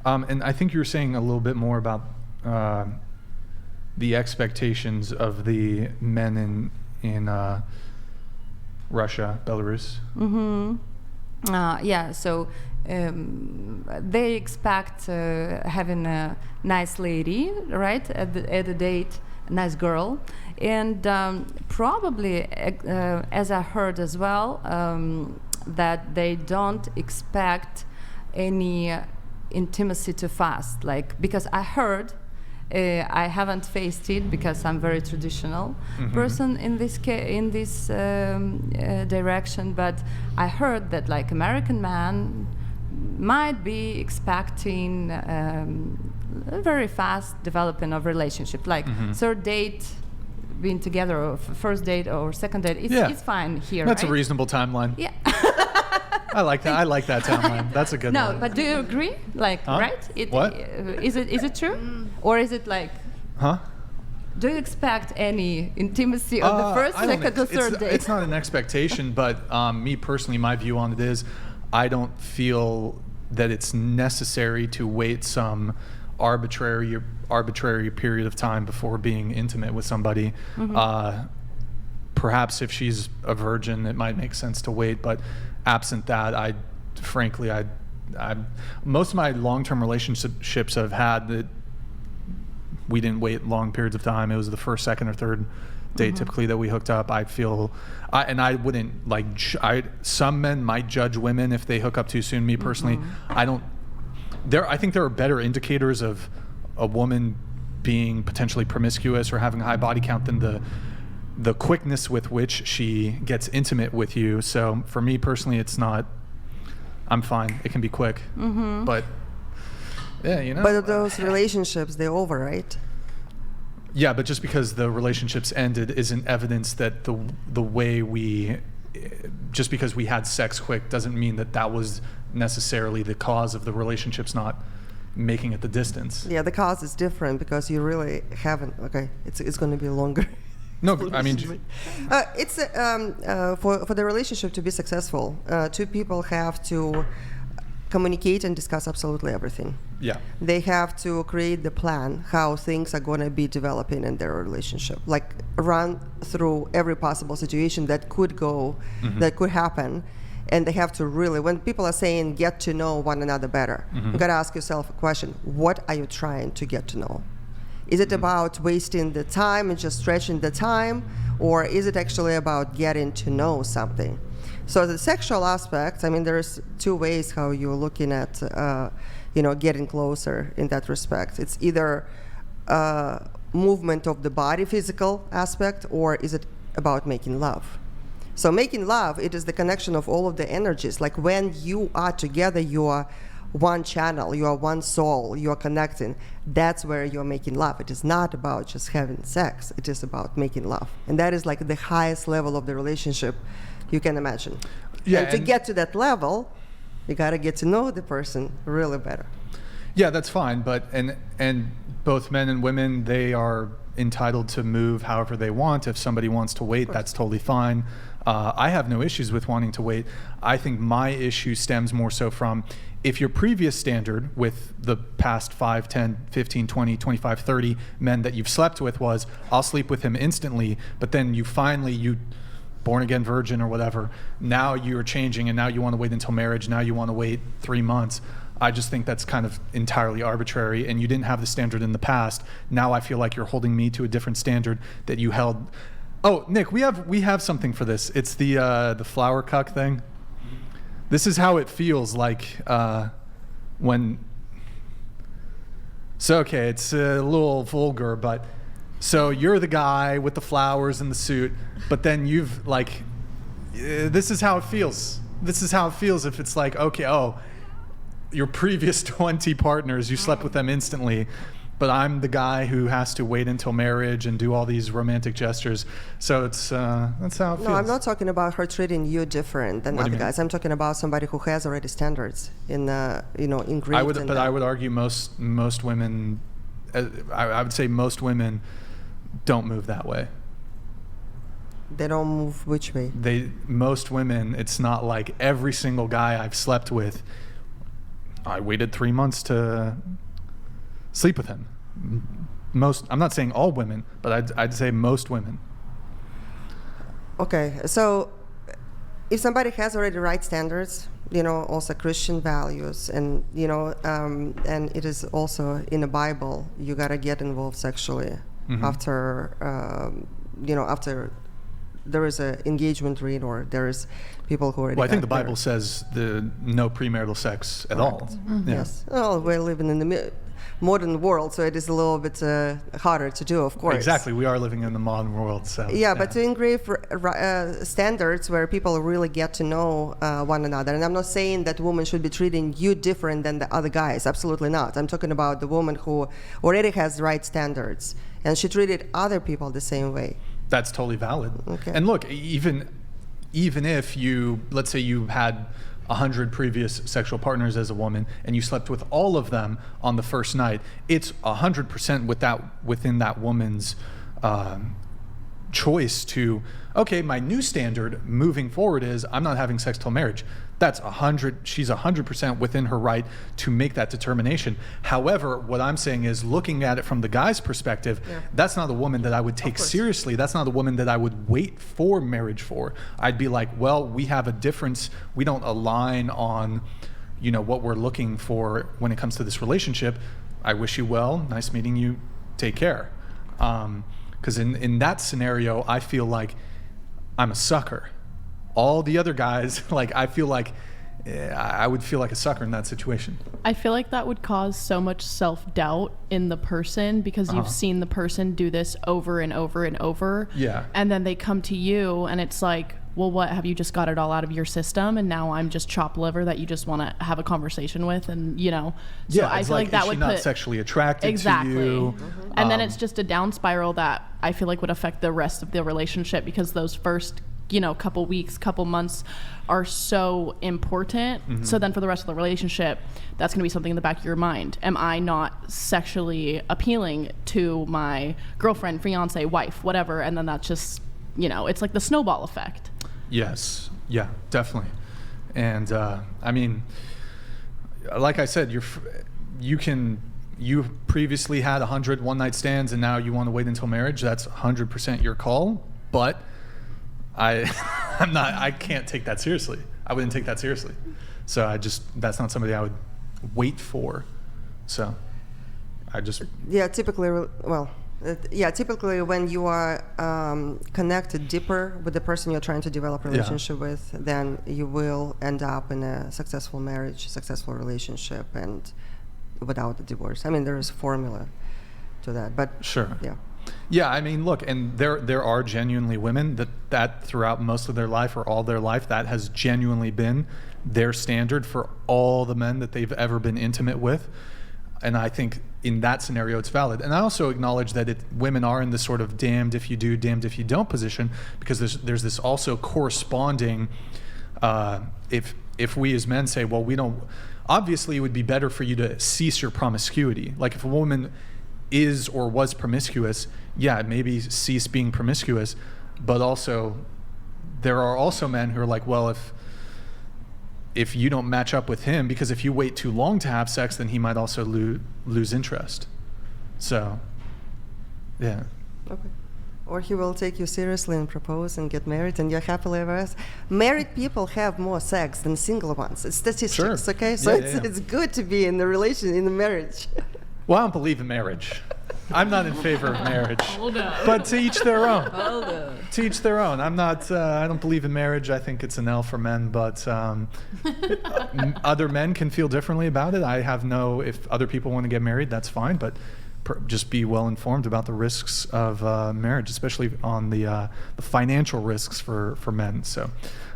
And I think you were saying a little bit more about the expectations of the men in Russia, Belarus. So they expect having a nice lady, right, at the date, a nice girl, and probably, as I heard as well, that they don't expect any intimacy too fast. Like, because I heard, I haven't faced it because I'm very traditional person in this direction, but I heard that like American man might be expecting a very fast developing of relationship, like third date, being together, or first date or second date. It's fine here. That's right? a reasonable timeline. Yeah. I like that. I like that timeline. That's a good one. No, but do you agree? Like, right? What? Is it true? Or is it like... Huh? Do you expect any intimacy on the first, second, or third date? It's not an expectation, but me personally, my view on it is I don't feel that it's necessary to wait some arbitrary period of time before being intimate with somebody. Perhaps if she's a virgin, it might make sense to wait, but absent that, I most of my long-term relationships I've had that we didn't wait long periods of time. It was the first, second, or third date typically that we hooked up. I feel, and I wouldn't like. Some men might judge women if they hook up too soon. Me personally, I don't. I think there are better indicators of a woman being potentially promiscuous or having a high body count than the quickness with which she gets intimate with you. So for me personally, it's not. I'm fine. It can be quick, but yeah, you know. But those relationships, they're over, right? Yeah, but just because the relationships ended isn't evidence that the way just because we had sex quick doesn't mean that was necessarily the cause of the relationships not making it the distance. Yeah, the cause is different because you really haven't. Okay, it's going to be longer. No, I mean, it's for the relationship to be successful, two people have to communicate and discuss absolutely everything. Yeah. They have to create the plan how things are going to be developing in their relationship. Like run through every possible situation that could go, that could happen. And they have to really, when people are saying get to know one another better, you got to ask yourself a question. What are you trying to get to know? Is it about wasting the time and just stretching the time? Or is it actually about getting to know something? So the sexual aspect, I mean, there's two ways how you're looking at, getting closer in that respect. It's either movement of the body, physical aspect, or is it about making love? So making love, it is the connection of all of the energies. Like when you are together, you are one channel, you are one soul, you are connecting. That's where you're making love. It is not about just having sex. It is about making love. And that is like the highest level of the relationship you can imagine. Yeah, and to get to that level, you got to get to know the person really better. Yeah, that's fine. But and both men and women, they are entitled to move however they want. If somebody wants to wait, that's totally fine. I have no issues with wanting to wait. I think my issue stems more so from if your previous standard with the past 5, 10, 15, 20, 25, 30 men that you've slept with was, I'll sleep with him instantly, but then you born again virgin or whatever, now you're changing and now you want to wait until marriage, now you want to wait 3 months. I just think that's kind of entirely arbitrary, and you didn't have the standard in the past. Now I feel like you're holding me to a different standard that you held. Oh, Nick, we have something for this. It's the flower cuck thing. This is how it feels like when. So okay, it's a little vulgar, but so you're the guy with the flowers and the suit, but then you've like, this is how it feels. This is how it feels if it's like, okay, your previous 20 partners, you slept with them instantly, but I'm the guy who has to wait until marriage and do all these romantic gestures. So it's that's how it feels. No, I'm not talking about her treating you different than other guys. I'm talking about somebody who has already standards in engraved. I would argue most women, I would say most women don't move that way. They don't move which way? Most women, it's not like every single guy I've slept with. I waited 3 months to sleep with him. I'm not saying all women, but I'd say most women. Okay, so if somebody has already right standards, also Christian values, and and it is also in the Bible, you gotta get involved sexually after after there is an engagement ring, or there is people who already. Well, I think the got Bible says the no premarital sex at all. Yeah. Yes. Well, we're living in the modern world, so it is a little bit harder to do, of course. Exactly, we are living in the modern world. So yeah, but to engrave standards where people really get to know one another. And I'm not saying that women should be treating you different than the other guys. Absolutely not. I'm talking about the woman who already has the right standards, and she treated other people the same way. That's totally valid. Okay. And look, even if let's say you had 100 previous sexual partners as a woman and you slept with all of them on the first night, it's 100% within that woman's choice to, okay, my new standard moving forward is I'm not having sex till marriage. That's she's 100% within her right to make that determination. However, what I'm saying is, looking at it from the guy's perspective, that's not a woman that I would take seriously. That's not a woman that I would wait for marriage for. I'd be like, well, we have a difference. We don't align on, what we're looking for when it comes to this relationship. I wish you well. Nice meeting you. Take care. Because in that scenario, I feel like I'm a sucker. All the other guys, I feel like I would feel like a sucker in that situation. I feel like that would cause so much self-doubt in the person, because you've seen the person do this over and over and over. Yeah. And then they come to you and it's like, well, what, have you just got it all out of your system and now I'm just chopped liver that you just want to have a conversation with? And so I feel like that would not sexually attracted to you. And then it's just a down spiral that I feel like would affect the rest of the relationship, because those first couple weeks, couple months are so important. So then for the rest of the relationship, that's going to be something in the back of your mind. Am I not sexually appealing to my girlfriend, fiance, wife, whatever? And then that's just, it's like the snowball effect. Yes. Yeah, definitely. And I mean, like I said, you previously had 100 one-night stands and now you want to wait until marriage. That's 100% your call. But I can't take that seriously. I wouldn't take that seriously. So that's not somebody I would wait for. So typically when you are connected deeper with the person you're trying to develop a relationship with, then you will end up in a successful marriage, successful relationship, and without a divorce. I mean, there is a formula to that, but sure. Yeah, I mean, look, and there are genuinely women that throughout most of their life or all their life, that has genuinely been their standard for all the men that they've ever been intimate with. And I think in that scenario, it's valid. And I also acknowledge that women are in this sort of damned if you do, damned if you don't position, because there's this also corresponding, if we as men say, well, we don't, obviously it would be better for you to cease your promiscuity. Like if a woman is or was promiscuous, maybe cease being promiscuous, but also there are also men who are like, well, if you don't match up with him, because if you wait too long to have sex, then he might also lose interest. So, yeah. Okay. Or he will take you seriously and propose and get married, and you're happily ever after. Married people have more sex than single ones. It's statistics, okay? So it's good to be in the marriage. Well, I don't believe in marriage. I'm not in favor of marriage. But to each their own. To each their own. I'm not. I don't believe in marriage. I think it's an L for men. But other men can feel differently about it. If other people want to get married, that's fine. But just be well informed about the risks of marriage, especially on the financial risks for men. So,